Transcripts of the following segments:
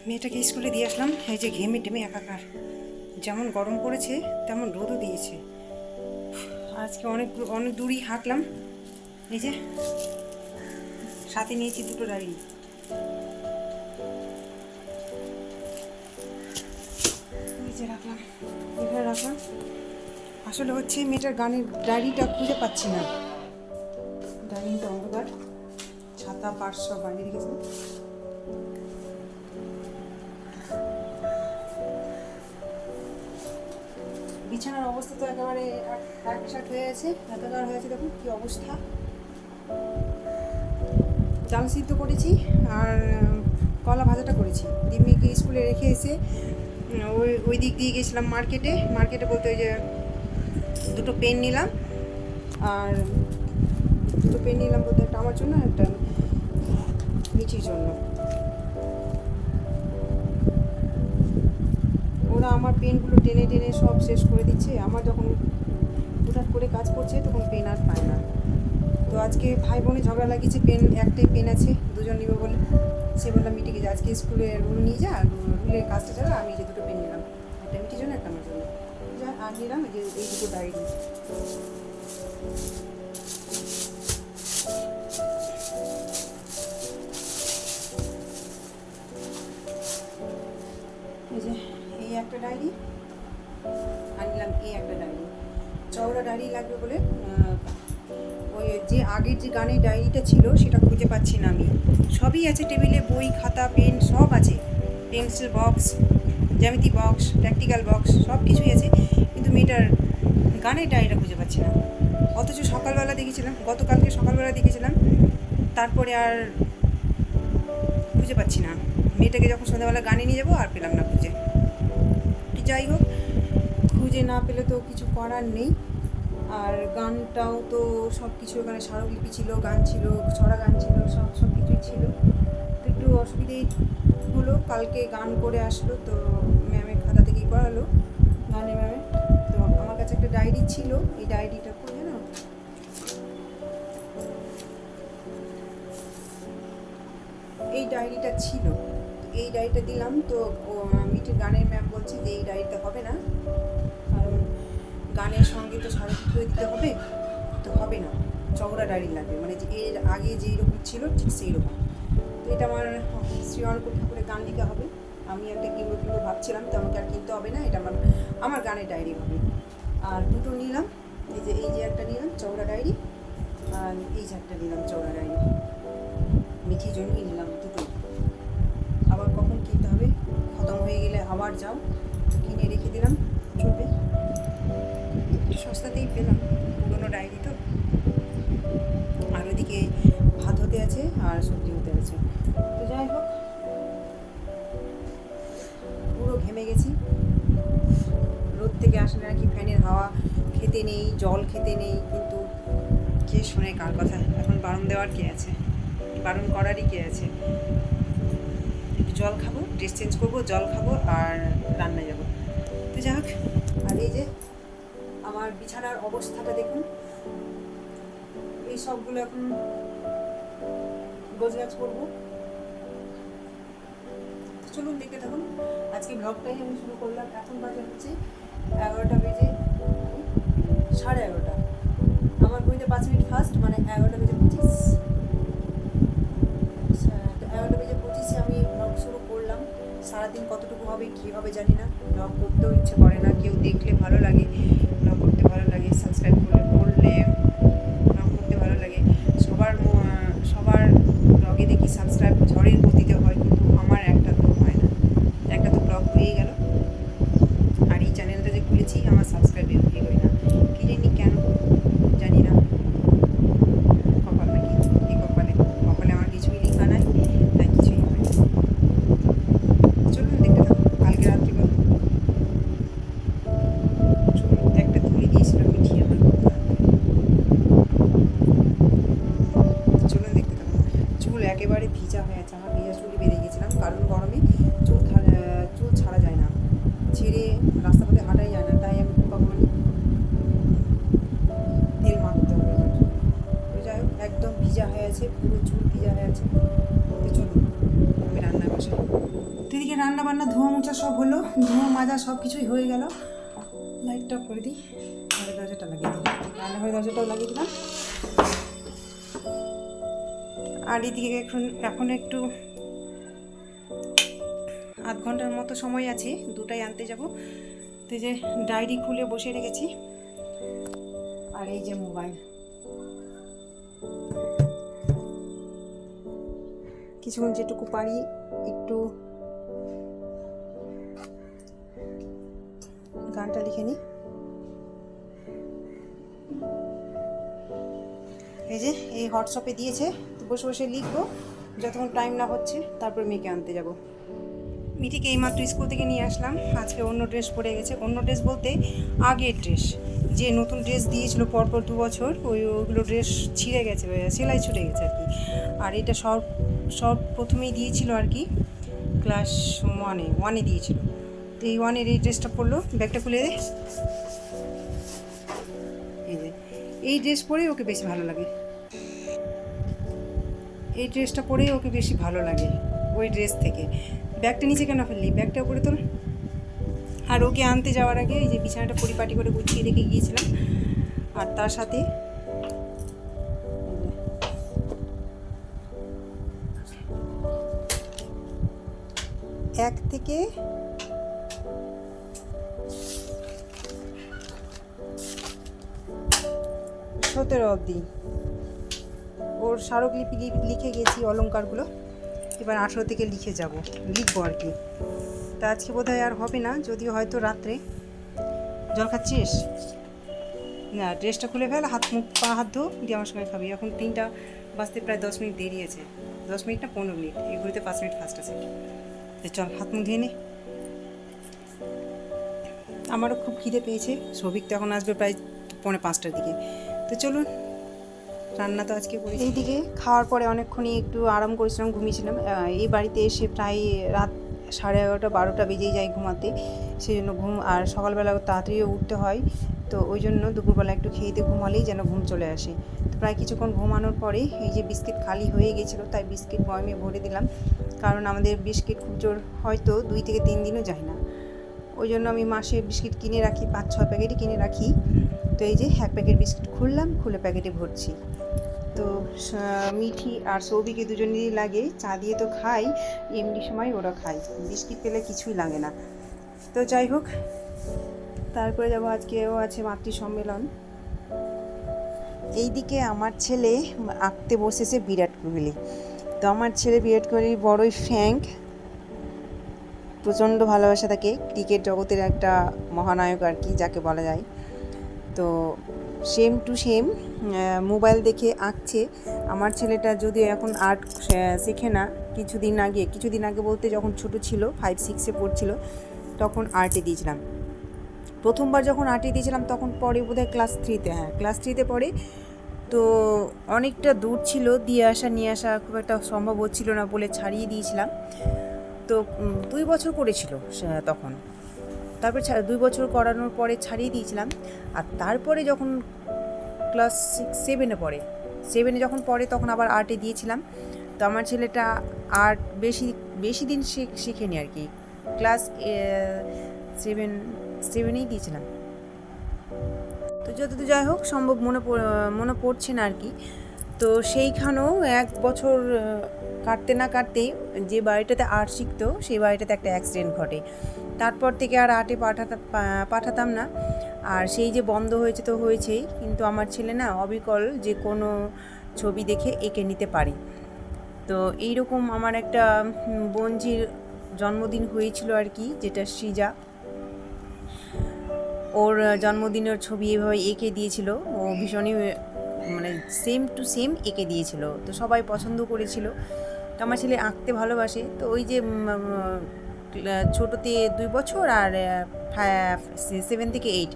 মেয়েটাকে স্কুলে দিয়ে আসলাম। এই যে ঘেমে টেমে একাকার, যেমন গরম পড়েছে তেমন রোদও দিয়েছে। আজকে অনেক অনেক দূরই হাঁটলাম। এই যে সাথে নিয়েছি দুটো ডায়েরি। এই যে রাখলাম, এখানে রাখলাম। আসলে হচ্ছে মেয়েটার গানের ডায়েরিটা খুঁজে পাচ্ছি না। ডায়েরিটা অন্ধকার, ছাতা পার্স সব বাইরে রেখেছি। বিছানার অবস্থা তো একেবারে একসাথ হয়ে আছে, একাকার হয়ে আছে। দেখুন কী অবস্থা। ডাল সিদ্ধ করেছি আর কলা ভাজাটা করেছি। দিম্মিকে স্কুলে রেখে এসে ওই দিক দিয়ে গেছিলাম মার্কেটে বলতে ওই যে দুটো পেন নিলাম। আর দুটো পেন নিলাম বলতে একটা আমার জন্য, একটা মিঠির জন্য। ওরা আমার পেনগুলো টেনে টেনে সব শেষ করে দিচ্ছে। আমার যখন হুটহাট করে কাজ করছে তখন পেন আর পায় না। তো আজকে ভাই বোনে ঝগড়া লাগিয়েছে, পেন একটাই পেন আছে, দুজন নিবে বলে। সে বললাম মিটিকে যে আজকে স্কুলে রুল নিয়ে যা, রুলের কাজটা চালা। আমি যে দুটো পেন নিলাম, একটা মিটির জন্য একটা আমার জন্য। যা আর নিলাম এই যে এই দুটো ডায়েরি। এই যে এই একটা ডায়েরি আর নিলাম এই একটা ডায়েরি। চওড়া ডায়েরি লাগবে বলে ওই যে আগের যে গানের ডায়েরিটা ছিল সেটা খুঁজে পাচ্ছি না আমি। সবই আছে টেবিলে, বই খাতা পেন সব আছে, পেন্সিল বক্স, জ্যামিতি বক্স, প্র্যাকটিক্যাল বক্স সব কিছুই আছে, কিন্তু মেয়েটার গানের ডায়েরিটা খুঁজে পাচ্ছি না। অথচ সকালবেলা দেখেছিলাম, গতকালকে সকালবেলা দেখেছিলাম, তারপরে আর খুঁজে পাচ্ছি না। মেয়েটাকে যখন সন্ধ্যাবেলা গানে নিয়ে যাবো আর পেলাম না খুঁজে। যাই হোক, খুঁজে না পেলে তো কিছু করার নেই। আর গানটাও তো সব কিছু ওখানে স্মারকলিপি ছিল, গান ছিল, ছড়া গান ছিল, সব কিছুই ছিল। তো একটু অসুবিধেই হলো। কালকে গান করে আসলো, তো ম্যামের খাতা থেকেই করালো গানে ম্যামে। তো আমার কাছে একটা ডায়েরি ছিল, এই ডায়েরিটা করে না, এই ডায়েরিটা ছিল, এই ডায়েরিটা দিলাম। তো মিটির গানের ম্যাম বলছে যে এই ডায়েরিটা হবে না, কারণ গানের সঙ্গে তো স্মারকলিপিও দিতে হবে, তো হবে না, চওড়া ডায়েরি লাগবে, মানে যে এর আগে যেই রকম ছিল ঠিক সেই রকম। তো এটা আমার শ্রী অর্ণপূর ঠাকুরের গান লিখা হবে। আমি একটা কিনবো ভাবছিলাম, তো আমাকে আর কিনতে হবে না, এটা আমার গানের ডায়েরি হবে। আর দুটো নিলাম, এই যে একটা নিলাম চওড়া ডায়েরি, আর এই যে একটা নিলাম চওড়া ডায়েরি। মিঠির জন্যই নিলাম দুটো। আবার কখন কিনতে হবে, খতম হয়ে গেলে আবার যাও, তো কিনে রেখে দিলাম, চলবে। সস্তাতেই পেলাম, পুরোনো ডায়েরি তো। আর ওইদিকে ভাত হতে আছে আর সবজি হতে আছে। তো যাই হোক, পুরো ঘেমে গেছি। রোদ থেকে আসলে নাকি ফ্যানের হাওয়া খেতে নেই, জল খেতে নেই, কিন্তু কে শোনে কার কথা। এখন বারণ দেওয়ার কে আছে, বারণ করারই কে আছে। একটু জল খাবো, ড্রেস চেঞ্জ করবো, জল খাবো আর রান্নায় যাবো। তো যাই হোক, আর এই যে আমার বিছানার অবস্থাটা দেখুন। এই সবগুলো এখন গোছগাছ করবো। চলুন দেখতে থাকুন। আজকে ব্লগটাই আমি শুরু করলাম। এখন বাজে হচ্ছে 11টা বেজে 11:30। আমার বইতে 5 মিনিট ফার্স্ট, মানে 11টা বেজে 25। 11টা বেজে 25-এ আমি ব্লগ শুরু করলাম। সারাদিন কতটুকু হবে কী হবে জানি না। ব্লগ করতেও ইচ্ছে করে না, কেউ দেখলে ভালো লাগে, ব্লগ করতে ভালো লাগে, সাবস্ক্রাইব করলে ব্লগ করতে ভালো লাগে। সবার ব্লগে দেখি সাবস্ক্রাইব ঝড়ের গতিতে হয়, কিন্তু আমার একটা তো হয় না। একটা তো ব্লগ হয়ে গেল, আর এই চ্যানেলটা যে খুলেছি আমার সাবস্ক্রাইবই হয়ে না। কী জানি কেন, জানি না। কপাল নাকি, এই কপালে আমার কিছুই লেখা নাই, তাই কিছুই হবে না। চলুন দেখতে থাকুন। কালকে রাত্রি চুল একটা তুলে দিয়েছিলাম মিঠিয়ে আমার। চলুন দেখতে থাকুন। চুল একেবারে ভিজা হয়ে আছে, আমার ভিজা চুলই বেরিয়ে গেছিলাম, কারণ গরমে চুল ছাড়া যায় না, ছেড়ে রাস্তা পথে হাঁটাই যায় না। তাই আমি পোকা বলি তেল মাখতে হবে আমার চুল। তো যাই হোক, একদম ভিজা হয়ে আছে, পুরো চুল ভিজা হয়ে আছে। তো চলুন আমি রান্নায় বসাই। তো এদিকে রান্না বান্না ধোয়া মোছা সব হলো, ধোয়া মাজা সব কিছুই হয়ে গেল। লাইটটা অফ করে দিই, ঘরের দরজাটা লাগিয়ে দিই, রান্নাঘরের দরজাটাও লাগিয়ে দিলাম। আর এদিকে এখন একটু আধ ঘন্টার মতো সময় আছে, দুটাই আনতে যাব। তো যে ডায়েরি খুলে বসে রেখেছি, আর এই যে মোবাইল। কিছুক্ষণ যেটুকু পারি একটু গানটা লিখে নিই। এই যে এই হোয়াটসঅ্যাপে দিয়েছে, তো বসে বসে লিখবো যতক্ষণ টাইম না হচ্ছে, তারপর মেয়েকে আনতে যাব। মিঠিকে এইমাত্র স্কুল থেকে নিয়ে আসলাম। আজকে অন্য ড্রেস পরে গেছে, অন্য ড্রেস বলতে আগের ড্রেস, যে নতুন ড্রেস দিয়েছিল পরপর 2 বছর, ওইগুলো ড্রেস ছিঁড়ে গেছে, সেলাই ছুটে গেছে আর কি। আর এটা সব প্রথমেই দিয়েছিল আর কি, ক্লাস 1-এ দিয়েছিল। তো এই 1-এর এই ড্রেসটা পরলো। ব্যাগটা খুলে দে। এই যে এই ড্রেস পরেই ওকে বেশি ভালো লাগে, এই ড্রেসটা পরেই ওকে বেশি ভালো লাগে ওই ড্রেস থেকে। ব্যাগটা নিচে কেন ফেললি, ব্যাগটা উপরে তোল। আর ওকে আনতে যাওয়ার আগে এই যে বিছানাটা পরিপাটি করে গুছিয়ে রেখে গিয়েছিলাম, আর তার সাথে 1 থেকে 17 অবধি ওর স্মারকলিপি লিখে গেছি অলংকারগুলো। এবার 18 থেকে লিখবো আর কি। তা আজকে বোধহয় আর হবে না, যদিও হয়তো রাত্রে। জল খাচ্ছিস না? ড্রেসটা খুলে ফেল, হাত মুখ পা হাত ধো, দিয়ে আমার সঙ্গে খাবি। এখন 3টা বাজতে প্রায় 10 মিনিট দেরি আছে, 10 মিনিট না 15 মিনিট, এই ঘড়িতে 5 মিনিট ফার্স্ট আছে। চল হাত মুখ ধুয়ে নে। আমারও খুব খিদে পেয়েছে, সৌভিক তো এখন আসবে প্রায় 4:45টার দিকে। তো চলুন, রান্না তো আজকে করি। এইদিকে খাওয়ার পরে অনেকক্ষণই একটু আরাম করেছিলাম, ঘুমিয়েছিলাম। এই বাড়িতে এসে প্রায় রাত 11:30-12টা বেজেই যায় ঘুমাতে, সেই জন্য আর সকালবেলা তাড়াতাড়িও উঠতে হয়। তো ওই জন্য দুপুরবেলা একটু খেয়ে দিয়ে ঘুমালেই যেন ঘুম চলে আসে। তো প্রায় কিছুক্ষণ ঘুমানোর পরে এই যে বিস্কিট খালি হয়ে গেছিলো, তাই বিস্কিট বয়মে ভরে দিলাম। কারণ আমাদের বিস্কিট খুব জোর হয়তো 2 থেকে 3 দিনও যায় না, ওই জন্য আমি মাসে বিস্কিট কিনে রাখি, 5-6 প্যাকেটই কিনে রাখি। তো এই যে 1 প্যাকেট বিস্কিট খুললাম, খুলে প্যাকেটে ভরছি। তো মিঠি আর সৌভিকে দুজনেরই লাগে, চা দিয়ে তো খাই, এমনি সময় ওরা খায়, বিস্কিট পেলে কিছুই লাগে না। তো যাই হোক, তারপরে যাবো, আজকেও আছে মাতৃ সম্মেলন। এইদিকে আমার ছেলে আঁকতে বসেছে বিরাট কোহলি। তো আমার ছেলে বিরাট কোহলির বড়ই ফ্যান, প্রচণ্ড ভালোবাসা থাকে, ক্রিকেট জগতের একটা মহানায়ক আর কি যাকে বলা যায়। তো সেম টু সেম মোবাইল দেখে আঁকছে। আমার ছেলেটা যদিও এখন আর্ট শেখে না, কিছুদিন আগে বলতে যখন ছোট ছিল, 5-6-এ পড়ছিল, তখন আর্টে দিয়েছিলাম। প্রথমবার যখন আর্টে দিয়েছিলাম তখন পরে বোধহয় ক্লাস 3-তে পড়ে। তো অনেকটা দূর ছিল, দিয়ে আসা নিয়ে আসা খুব একটা সম্ভব হচ্ছিল না বলে ছাড়িয়ে দিয়েছিলাম। তো 2 বছর করেছিল তখন, তারপর 2 বছর করানোর পরে ছাড়িয়ে দিয়েছিলাম। আর তারপরে যখন ক্লাস 7-এ যখন পড়ে তখন আবার আর্টে দিয়েছিলাম। তো আমার ছেলেটা আর্ট বেশি দিন শিখেনি আর কি, ক্লাস 7-এই দিয়েছিলাম। তো যতদূর যাই হোক সম্ভব মনে পড়ছে না আর কি। তো সেইখানেও 1 বছর কাটতে না কাটতেই যে বাড়িটাতে আর্ট শিখতো সেই বাড়িটাতে একটা অ্যাক্সিডেন্ট ঘটে। তারপর থেকে আর আর্টে পাঠাতাম না। আর সেই যে বন্ধ হয়েছে তো হয়েছেই, কিন্তু আমার ছেলে না অবিকল যে কোনো ছবি দেখে এঁকে নিতে পারে। তো এইরকম আমার একটা বোনঝির জন্মদিন হয়েছিল আর কি, যেটা সৃজা, ওর জন্মদিনের ছবি এভাবে এঁকে দিয়েছিল। ও ভীষণই মানে সেম টু সেম এঁকে দিয়েছিল, তো সবাই পছন্দ করেছিল। তো আমার ছেলে আঁকতে ভালোবাসে। তো ওই যে ছোটোতে 2 বছর আর 7 থেকে 8,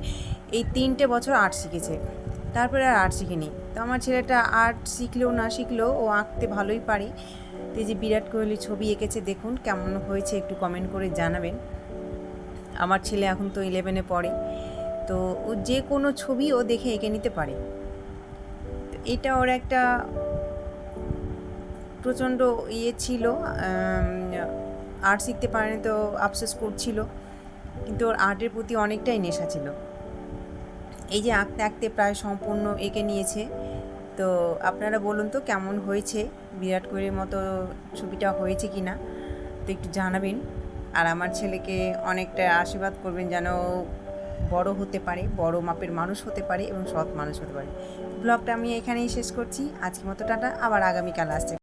এই 3টে বছর আর্ট শিখেছে, তারপরে আর আর্ট শিখেনি। তো আমার ছেলেটা আর্ট শিখলেও না শিখলেও ও আঁকতে ভালোই পারে। তো এই যে বিরাট কোহলি ছবি এঁকেছে, দেখুন কেমন হয়েছে একটু কমেন্ট করে জানাবেন। আমার ছেলে এখন তো 11-এ পড়ে, তো ও যে কোনো ছবি ও দেখে এঁকে নিতে পারে। তো এটা ওর একটা প্রচণ্ড ছিল, আর্ট শিখতে পারেনি তো আফসোস করছিল, কিন্তু ওর আর্টের প্রতি অনেকটাই নেশা ছিল। এই যে আঁকতে আঁকতে প্রায় সম্পূর্ণ এঁকে নিয়েছে। তো আপনারা বলুন তো কেমন হয়েছে, বিরাট কোহলির মতো ছবিটা হয়েছে কি না, তো একটু জানাবেন। আর আমার ছেলেকে অনেকটা আশীর্বাদ করবেন যেন বড় হতে পারে, বড় মাপের মানুষ হতে পারে এবং সৎ মানুষ হতে পারে। ব্লগটা আমি এখানেই শেষ করছি। আজকের মতো টাটা, আবার আগামীকাল আসছে।